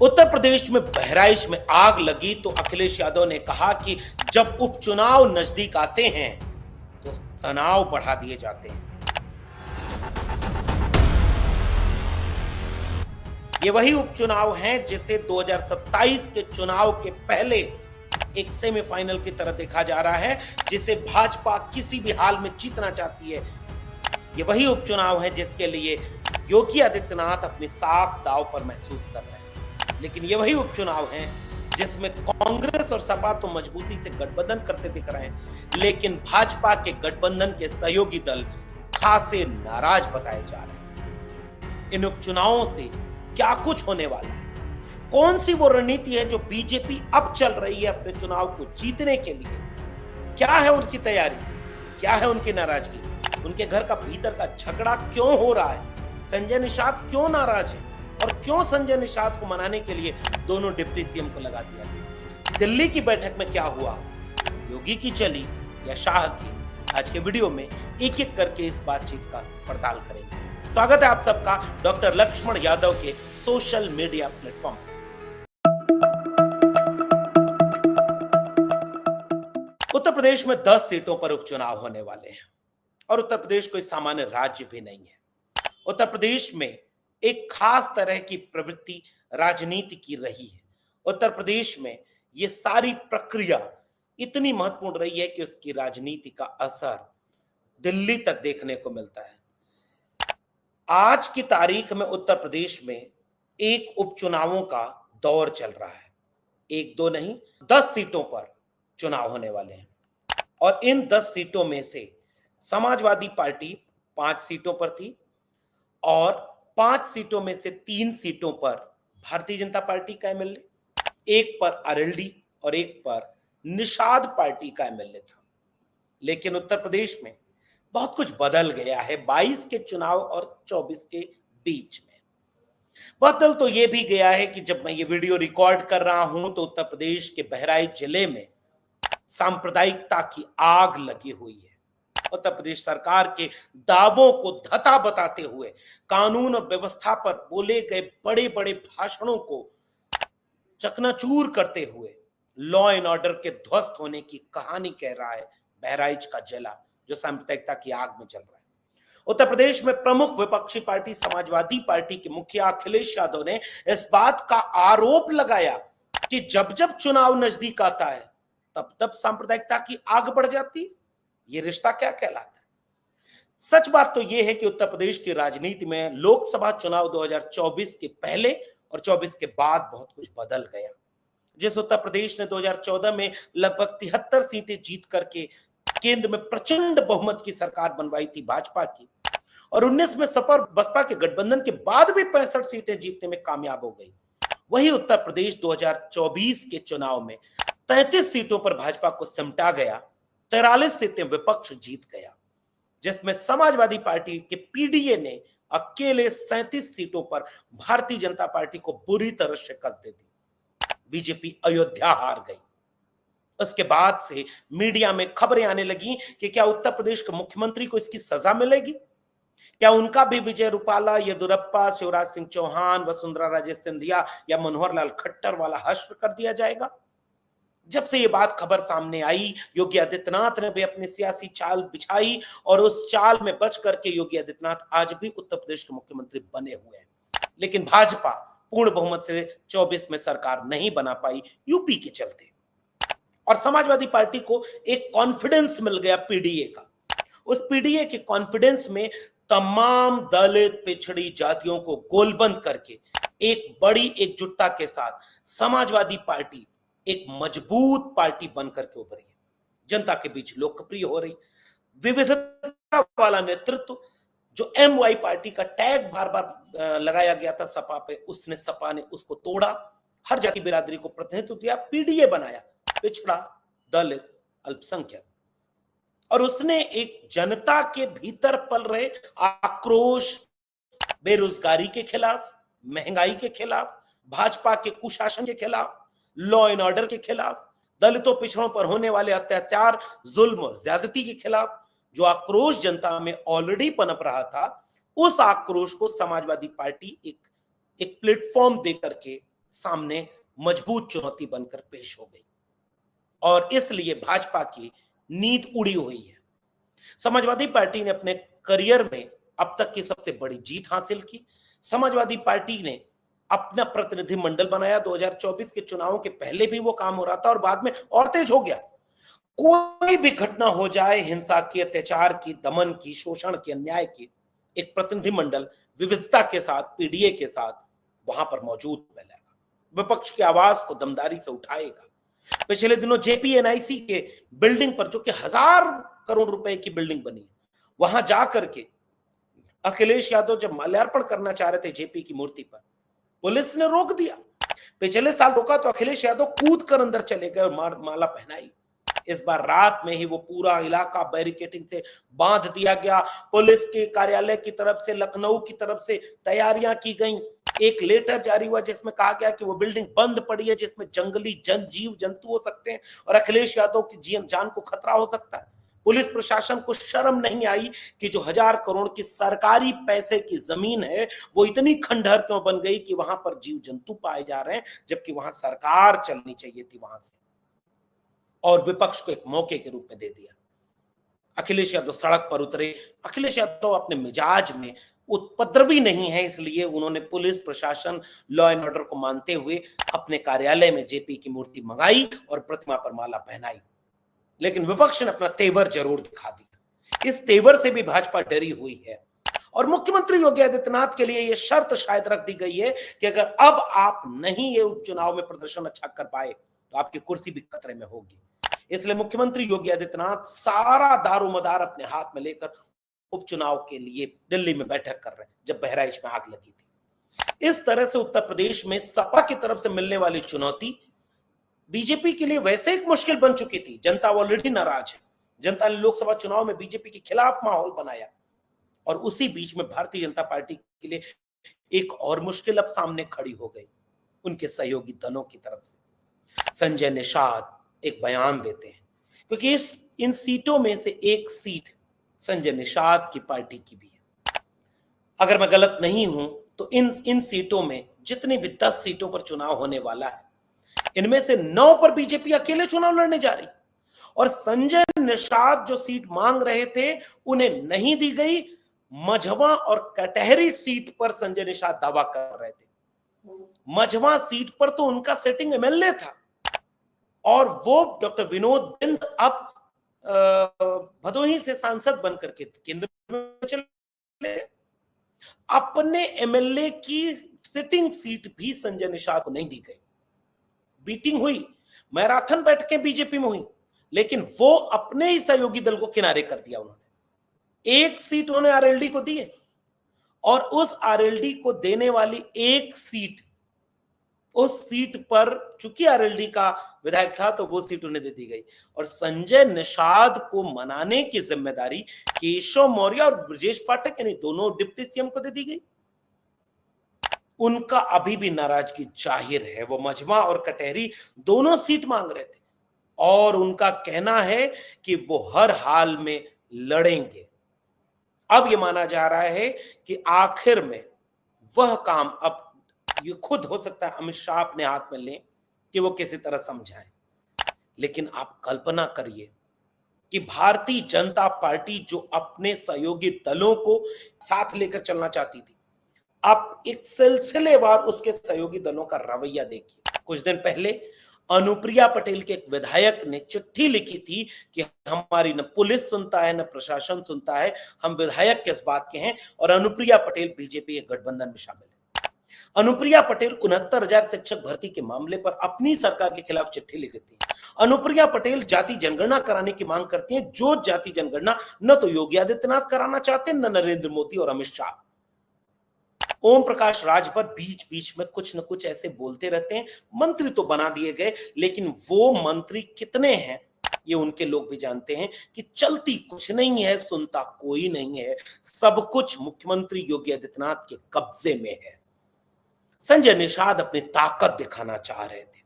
उत्तर प्रदेश में बहराइच में आग लगी तो अखिलेश यादव ने कहा कि जब उपचुनाव नजदीक आते हैं तो तनाव बढ़ा दिए जाते हैं। ये वही उपचुनाव हैं जिसे 2027 के चुनाव के पहले एक सेमीफाइनल की तरह देखा जा रहा है, जिसे भाजपा किसी भी हाल में जीतना चाहती है। ये वही उपचुनाव है जिसके लिए योगी आदित्यनाथ अपनी साख दांव पर महसूस कर रहे हैं। लेकिन ये वही उपचुनाव हैं जिसमें कांग्रेस और सपा तो मजबूती से गठबंधन करते दिख रहे हैं, लेकिन भाजपा के गठबंधन के सहयोगी दल खासे नाराज बताए जा रहे हैं। इन उपचुनावों से क्या कुछ होने वाला है, कौन सी वो रणनीति है जो बीजेपी अब चल रही है अपने चुनाव को जीतने के लिए, क्या है उनकी तैयारी, क्या है उनकी नाराजगी, उनके घर का भीतर का झगड़ा क्यों हो रहा है, संजय निषाद क्यों नाराज है और क्यों संजय निषाद को मनाने के लिए दोनों डिप्टी सीएम को लगा दिया गया। दिल्ली की बैठक में क्या हुआ, योगी की चली या शाह की, आज के वीडियो में एक एक करके इस बातचीत का पड़ताल करेंगे। स्वागत है आप सबका डॉक्टर लक्ष्मण यादव के सोशल मीडिया प्लेटफॉर्म पर। उत्तर प्रदेश में 10 सीटों पर उपचुनाव होने वाले हैं और उत्तर प्रदेश कोई सामान्य राज्य भी नहीं है। उत्तर प्रदेश में एक खास तरह की प्रवृत्ति राजनीति की रही है। उत्तर प्रदेश में ये सारी प्रक्रिया इतनी महत्वपूर्ण रही है कि उसकी राजनीति का असर दिल्ली तक देखने को मिलता है। आज की तारीख में उत्तर प्रदेश में एक उपचुनावों का दौर चल रहा है। एक दो नहीं, 10 सीटों पर चुनाव होने वाले हैं और इन 10 सीटों में से समाजवादी पार्टी 5 सीटों पर थी और 5 सीटों में से 3 सीटों पर भारतीय जनता पार्टी का एमएलए, एक पर आरएलडी और एक पर निषाद पार्टी का एमएलए था। लेकिन उत्तर प्रदेश में बहुत कुछ बदल गया है 22 के चुनाव और 24 के बीच में। बदल तो यह भी गया है कि जब मैं ये वीडियो रिकॉर्ड कर रहा हूं तो उत्तर प्रदेश के बहराइच जिले में सांप्रदायिकता की आग लगी हुई है। उत्तर प्रदेश सरकार के दावों को धता बताते हुए कानून और व्यवस्था पर बोले गए बड़े बड़े भाषणों को चकनाचूर करते हुए लॉ एंड ऑर्डर के ध्वस्त होने की कहानी कह रहा है बहराइच का जिला, जो सांप्रदायिकता की आग में चल रहा है। उत्तर प्रदेश में प्रमुख विपक्षी पार्टी समाजवादी पार्टी के मुखिया अखिलेश यादव ने इस बात का आरोप लगाया कि जब जब चुनाव नजदीक आता है तब तब सांप्रदायिकता की आग बढ़ जाती है। ये रिश्ता क्या कहलाता है? सच बात तो यह है कि उत्तर प्रदेश की राजनीति में लोकसभा चुनाव 2024 के पहले और 24 के बाद बहुत कुछ बदल गया। जिस उत्तर प्रदेश ने 2014 में लगभग 73 सीटें जीत करके केंद्र में प्रचंड बहुमत की सरकार बनवाई थी भाजपा की, और 19 में सपा और बसपा के गठबंधन के बाद भी 65 सीटें जीतने में कामयाब हो गई, वही उत्तर प्रदेश 2024 के चुनाव में 33 सीटों पर भाजपा को सिमटा गया, 43 सीटें विपक्ष जीत गया, जिसमें समाजवादी पार्टी के पीडीए ने अकेले 37 सीटों पर भारतीय जनता पार्टी को बुरी तरह शिकस्त दे दी। बीजेपी अयोध्या हार गई। उसके बाद से मीडिया में खबरें आने लगी कि क्या उत्तर प्रदेश के मुख्यमंत्री को इसकी सजा मिलेगी, क्या उनका भी विजय रूपाला, येदियुरप्पा, शिवराज सिंह चौहान, वसुंधरा राजे सिंधिया या मनोहर लाल खट्टर वाला हश्र कर दिया जाएगा। जब से ये बात खबर सामने आई, योगी आदित्यनाथ ने भी अपनी सियासी चाल बिछाई और उस चाल में बच करके योगी आदित्यनाथ आज भी उत्तर प्रदेश के मुख्यमंत्री बने हुए हैं। लेकिन भाजपा पूर्ण बहुमत से 24 में सरकार नहीं बना पाई यूपी के चलते, और समाजवादी पार्टी को एक कॉन्फिडेंस मिल गया पीडीए का। उस पीडीए के कॉन्फिडेंस में तमाम दलित पिछड़ी जातियों को गोलबंद करके एक बड़ी एकजुटता के साथ समाजवादी पार्टी एक मजबूत पार्टी बनकर के उभरी है, जनता के बीच लोकप्रिय हो रही। विविधता वाला नेतृत्व, जो एमवाई पार्टी का टैग बार बार लगाया गया था सपा पे, सपा ने उसको तोड़ा, हर जाति बिरादरी को प्रतिनिधित्व दिया, पीडीए बनाया, पिछड़ा, दलित, अल्पसंख्यक, और उसने एक जनता के भीतर पल रहे आक्रोश, बेरोजगारी के खिलाफ, महंगाई के खिलाफ, भाजपा के कुशासन के खिलाफ, लॉ एंड ऑर्डर के खिलाफ, दलितों पिछड़ों पर होने वाले अत्याचार, जुल्म और ज्यादती के खिलाफ जो आक्रोश जनता में ऑलरेडी पनप रहा था, उस आक्रोश को समाजवादी पार्टी एक प्लेटफॉर्म देकर के सामने मजबूत चुनौती बनकर पेश हो गई और इसलिए भाजपा की नींद उड़ी हुई है। समाजवादी पार्टी ने अपने करियर में अब तक की सबसे बड़ी जीत हासिल की। समाजवादी पार्टी ने अपना प्रतिनिधिमंडल बनाया। 2024 के चुनावों के पहले भी वो काम हो रहा था और बाद में और तेज हो गया। कोई भी घटना हो जाए, हिंसा की, अत्याचार की, दमन की, शोषण की, अन्याय की, एक प्रतिनिधिमंडल विविधता के साथ, पीडीए के साथ वहां पर मौजूद मिलेगा, विपक्ष की आवाज को दमदारी से उठाएगा। पिछले दिनों जेपीएनआईसी के बिल्डिंग पर, जो कि 1000 करोड़ रुपए की बिल्डिंग बनी है, वहां जाकर के अखिलेश यादव जब माल्यार्पण करना चाह रहे थे जेपी की मूर्ति पर, पुलिस ने रोक दिया। पिछले साल रोका तो अखिलेश यादव कूद कर अंदर चले गए और माला पहनाई। इस बार रात में ही वो पूरा इलाका बैरिकेडिंग से बांध दिया गया। पुलिस के कार्यालय की तरफ से, लखनऊ की तरफ से तैयारियां की गई। एक लेटर जारी हुआ जिसमें कहा गया कि वो बिल्डिंग बंद पड़ी है, जिसमें जंगली जीव जंतु हो सकते हैं और अखिलेश यादव की जान को खतरा हो सकता है। पुलिस प्रशासन को शर्म नहीं आई कि जो 1000 करोड़ की सरकारी पैसे की जमीन है वो इतनी खंडहर क्यों बन गई कि वहां पर जीव जंतु पाए जा रहे हैं, जबकि वहां सरकार चलनी चाहिए थी वहां से, और विपक्ष को एक मौके के रूप में दे दिया। अखिलेश यादव सड़क पर उतरे। अखिलेश यादव अपने मिजाज में उपद्रवी नहीं है, इसलिए उन्होंने पुलिस प्रशासन, लॉ एंड ऑर्डर को मानते हुए अपने कार्यालय में जेपी की मूर्ति मंगाई और प्रतिमा पर माला पहनाई। लेकिन विपक्ष ने अपना तेवर जरूर दिखा दिया। इस तेवर से भी भाजपा डरी हुई है और मुख्यमंत्री योगी आदित्यनाथ के लिए यह शर्त शायद रख दी गई है कि अगर अब आप नहीं ये उपचुनाव में प्रदर्शन अच्छा कर पाए तो आपकी कुर्सी भी खतरे में होगी। इसलिए मुख्यमंत्री योगी आदित्यनाथ सारा दारोमदार अपने हाथ में लेकर उपचुनाव के लिए दिल्ली में बैठक कर रहे हैं, जब बहराइच में आग लगी थी। इस तरह से उत्तर प्रदेश में सपा की तरफ से मिलने वाली चुनौती बीजेपी के लिए वैसे एक मुश्किल बन चुकी थी। जनता ऑलरेडी नाराज है। जनता ने लोकसभा चुनाव में बीजेपी के खिलाफ माहौल बनाया और उसी बीच में भारतीय जनता पार्टी के लिए एक और मुश्किल अब सामने खड़ी हो गई, उनके सहयोगी दलों की तरफ से। संजय निषाद एक बयान देते हैं, क्योंकि इन सीटों में से एक सीट संजय निषाद की पार्टी की भी है। अगर मैं गलत नहीं हूं तो इन सीटों में जितनी भी 10 सीटों पर चुनाव होने वाला है, इनमें से 9 पर बीजेपी अकेले चुनाव लड़ने जा रही और संजय निषाद जो सीट मांग रहे थे उन्हें नहीं दी गई। मझवा और कटहरी सीट पर संजय निषाद दावा कर रहे थे। मझवा सीट पर तो उनका सिटिंग एमएलए था और वो डॉक्टर विनोद बिंद अब भदोही से सांसद बनकर के केंद्र में चले। अपने एमएलए की सिटिंग सीट भी संजय निषाद को नहीं दी गई। बीटिंग हुई, मैराथन बैठकें बीजेपी में हुई, लेकिन वो अपने ही सहयोगी दल को किनारे कर दिया। उन्होंने एक सीट उन्होंने आरएलडी को दी है और उस आरएलडी को देने वाली एक सीट, उस सीट पर चूंकि आरएलडी का विधायक था तो वो सीट उन्हें दे दी गई और संजय निषाद को मनाने की जिम्मेदारी केशव मौर्य और ब्रजेश पाठक यानी दोनों डिप्टी सीएम को दे दी गई। उनका अभी भी नाराजगी जाहिर है। वो मझवा और कटहरी दोनों सीट मांग रहे थे और उनका कहना है कि वो हर हाल में लड़ेंगे। अब ये माना जा रहा है कि आखिर में वह काम अब ये खुद हो सकता है अमित शाह अपने हाथ में लें कि वो किसी तरह समझाएं। लेकिन आप कल्पना करिए कि भारतीय जनता पार्टी जो अपने सहयोगी दलों को साथ लेकर चलना चाहती थी, आप एक सिलसिलेवार उसके सहयोगी दलों का रवैया देखिए। कुछ दिन पहले अनुप्रिया पटेल के एक विधायक ने चिट्ठी लिखी थी कि हमारी न पुलिस सुनता है न प्रशासन सुनता है, हम विधायक किस बात के हैं, और अनुप्रिया पटेल बीजेपी के गठबंधन में शामिल है। अनुप्रिया पटेल 69,000 शिक्षक भर्ती के मामले पर अपनी सरकार के खिलाफ चिट्ठी लिख देती है। अनुप्रिया पटेल जाति जनगणना कराने की मांग करती हैं, जो जाति जनगणना न तो योगी आदित्यनाथ कराना चाहते न नरेंद्र मोदी और अमित शाह। ओम प्रकाश राजभर बीच बीच में कुछ न कुछ ऐसे बोलते रहते हैं। मंत्री तो बना दिए गए, लेकिन वो मंत्री कितने हैं ये उनके लोग भी जानते हैं कि चलती कुछ नहीं है, सुनता कोई नहीं है, सब कुछ मुख्यमंत्री योगी आदित्यनाथ के कब्जे में है। संजय निषाद अपनी ताकत दिखाना चाह रहे थे।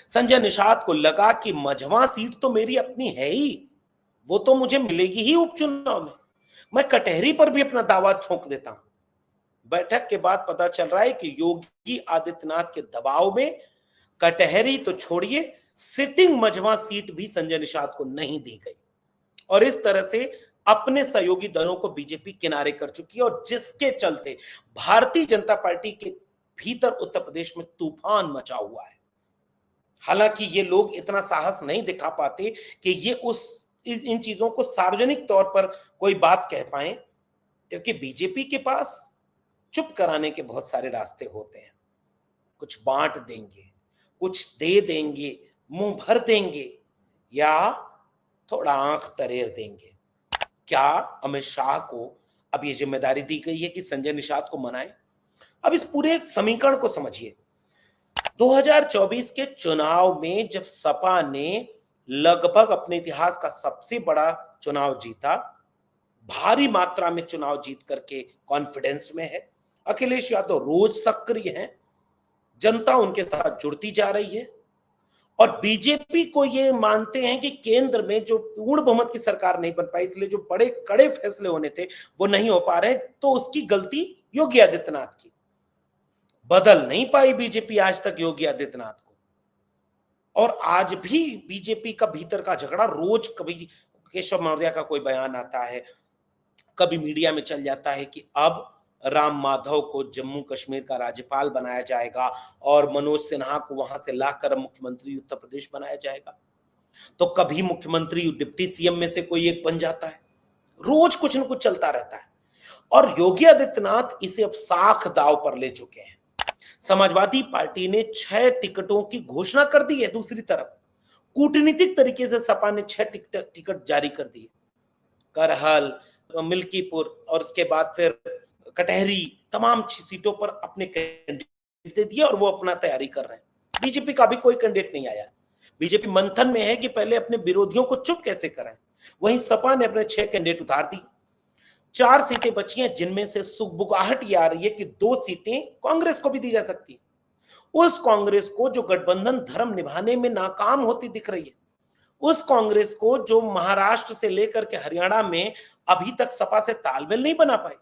संजय निषाद को लगा कि मझवा सीट तो मेरी अपनी है ही, वो तो मुझे मिलेगी ही उपचुनाव में, मैं कटहरी पर भी अपना दावा ठोक देता हूं। बैठक के बाद पता चल रहा है कि योगी आदित्यनाथ के दबाव में कटहरी तो छोड़िए, सिटिंग मझवा सीट भी संजय निषाद को नहीं दी गई और इस तरह से अपने सहयोगी दलों को बीजेपी किनारे कर चुकी है और जिसके चलते भारतीय जनता पार्टी के भीतर उत्तर प्रदेश में तूफान मचा हुआ है। हालांकि ये लोग इतना साहस नहीं दिखा पाते कि ये इन चीजों को सार्वजनिक तौर पर कोई बात कह पाए, क्योंकि बीजेपी के पास चुप कराने के बहुत सारे रास्ते होते हैं। कुछ बांट देंगे, कुछ दे देंगे, मुंह भर देंगे या थोड़ा आंख तरेर देंगे। क्या अमित शाह को अब ये जिम्मेदारी दी गई है कि संजय निषाद को मनाए? अब इस पूरे समीकरण को समझिए। 2024 के चुनाव में जब सपा ने लगभग अपने इतिहास का सबसे बड़ा चुनाव जीता, भारी मात्रा में चुनाव जीत करके कॉन्फिडेंस में है, अखिलेश यादव रोज सक्रिय हैं, जनता उनके साथ जुड़ती जा रही है और बीजेपी को ये मानते हैं कि केंद्र में जो पूर्ण बहुमत की सरकार नहीं बन पाई, इसलिए जो बड़े कड़े फैसले होने थे वो नहीं हो पा रहे, तो उसकी गलती योगी आदित्यनाथ की। बदल नहीं पाई बीजेपी आज तक योगी आदित्यनाथ को और आज भी बीजेपी का भीतर का झगड़ा रोज, कभी केशव मौर्य का कोई बयान आता है, कभी मीडिया में चल जाता है कि अब राम माधव को जम्मू कश्मीर का राज्यपाल बनाया जाएगा और मनोज सिन्हा को वहां से लाकर मुख्यमंत्री उत्तर प्रदेश बनाया जाएगा। तो कभी मुख्यमंत्री डिप्टी सीएम में से कोई एक बन जाता है, रोज कुछ न कुछ चलता रहता है और योगी आदित्यनाथ इसे अब साख दांव पर ले चुके हैं। समाजवादी पार्टी ने 6 टिकटों की घोषणा कर दी है, दूसरी तरफ कूटनीतिक तरीके से सपा ने 6 टिकट जारी कर दिए, करहल, मिल्कीपुर और उसके बाद फिर कटहरी, तमाम सीटों पर अपने कैंडिडेट दे दिए और वो अपना तैयारी कर रहे हैं। बीजेपी का भी कोई कैंडिडेट नहीं आया। बीजेपी मंथन में है कि पहले अपने विरोधियों को चुप कैसे करें। वहीं सपा ने अपने 6 कैंडिडेट उतार दी, 4 सीटें बची हैं जिनमें से सुगबुगाहट ये आ रही है कि 2 सीटें कांग्रेस को भी दी जा सकती है। उस कांग्रेस को जो गठबंधन धर्म निभाने में नाकाम होती दिख रही है, उस कांग्रेस को जो महाराष्ट्र से लेकर के हरियाणा में अभी तक सपा से तालमेल नहीं बना पाई।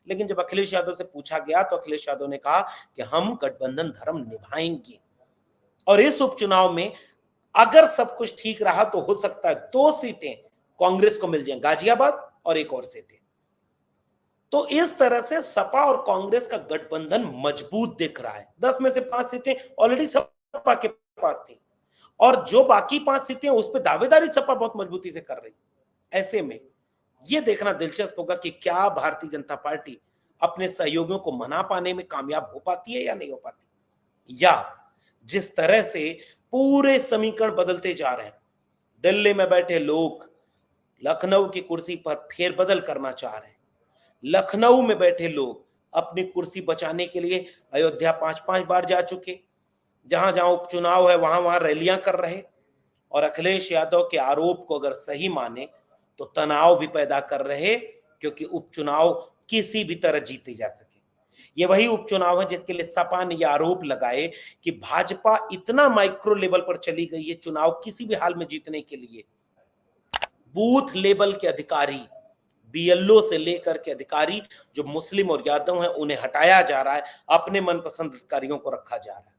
लेकिन जब अखिलेश यादव से पूछा गया तो अखिलेश यादव ने कहा कि हम गठबंधन धर्म निभाएंगे और इस उपचुनाव में अगर सब कुछ ठीक रहा तो हो सकता है 2 सीटें कांग्रेस को मिल जाएं, गाजियाबाद और एक और सीटें। तो इस तरह से सपा और कांग्रेस का गठबंधन मजबूत दिख रहा है। 10 में से 5 सीटें ऑलरेडी सपा के पास थी और जो बाकी 5 सीटें उस पर दावेदारी सपा बहुत मजबूती से कर रही। ऐसे में यह देखना दिलचस्प होगा कि क्या भारतीय जनता पार्टी अपने सहयोगियों को मना पाने में कामयाब हो पाती है या नहीं हो पाती, या जिस तरह से पूरे समीकरण बदलते जा रहे हैं, दिल्ली में बैठे लोग लखनऊ की कुर्सी पर फेरबदल करना चाह रहे हैं, लखनऊ में बैठे लोग अपनी कुर्सी बचाने के लिए अयोध्या 5-5 बार जा चुके, जहां जहां उपचुनाव है वहां वहां रैलियां कर रहे और अखिलेश यादव के आरोप को अगर सही माने तो तनाव भी पैदा कर रहे, क्योंकि उपचुनाव किसी भी तरह जीते जा सके। ये वही उपचुनाव है जिसके लिए सपा ने यह आरोप लगाए कि भाजपा इतना माइक्रो लेवल पर चली गई है चुनाव किसी भी हाल में जीतने के लिए, बूथ लेवल के अधिकारी, बीएलओ से लेकर के अधिकारी जो मुस्लिम और यादव हैं उन्हें हटाया जा रहा है, अपने मनपसंद अधिकारियों को रखा जा रहा है,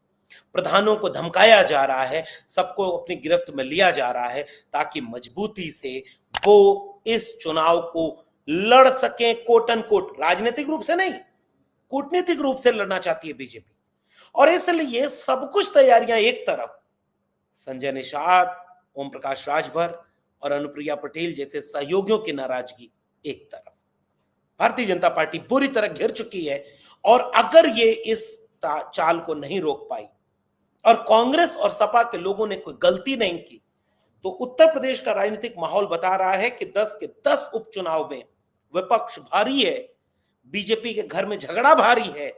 प्रधानों को धमकाया जा रहा है, सबको अपनी गिरफ्त में लिया जा रहा है ताकि मजबूती से वो इस चुनाव को लड़ सके। कोट एंड कोट राजनीतिक रूप से नहीं, कूटनीतिक रूप से लड़ना चाहती है बीजेपी और इसलिए सब कुछ तैयारियां एक तरफ, संजय निषाद, ओम प्रकाश राजभर और अनुप्रिया पटेल जैसे सहयोगियों की नाराजगी एक तरफ। भारतीय जनता पार्टी बुरी तरह घिर चुकी है और अगर ये इस चाल को नहीं रोक पाई और कांग्रेस और सपा के लोगों ने कोई गलती नहीं की तो उत्तर प्रदेश का राजनीतिक माहौल बता रहा है कि 10 के 10 उपचुनाव में विपक्ष भारी है, बीजेपी के घर में झगड़ा भारी है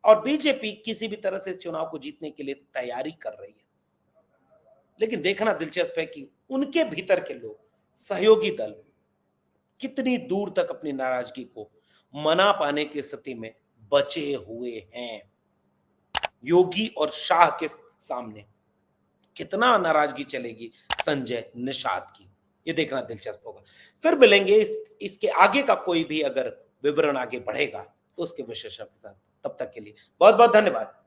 और बीजेपी किसी भी तरह से इस चुनाव को जीतने के लिए तैयारी कर रही है। लेकिन देखना दिलचस्प है कि उनके भीतर के लोग, सहयोगी दल कितनी दूर तक अपनी नाराजगी को मना पाने की स्थिति में बचे हुए हैं। योगी और शाह के सामने कितना नाराजगी चलेगी संजय निषाद की, ये देखना दिलचस्प होगा। फिर मिलेंगे इसके आगे का कोई भी अगर विवरण आगे बढ़ेगा तो उसके विशेषज्ञ के साथ। तब तक के लिए बहुत बहुत धन्यवाद।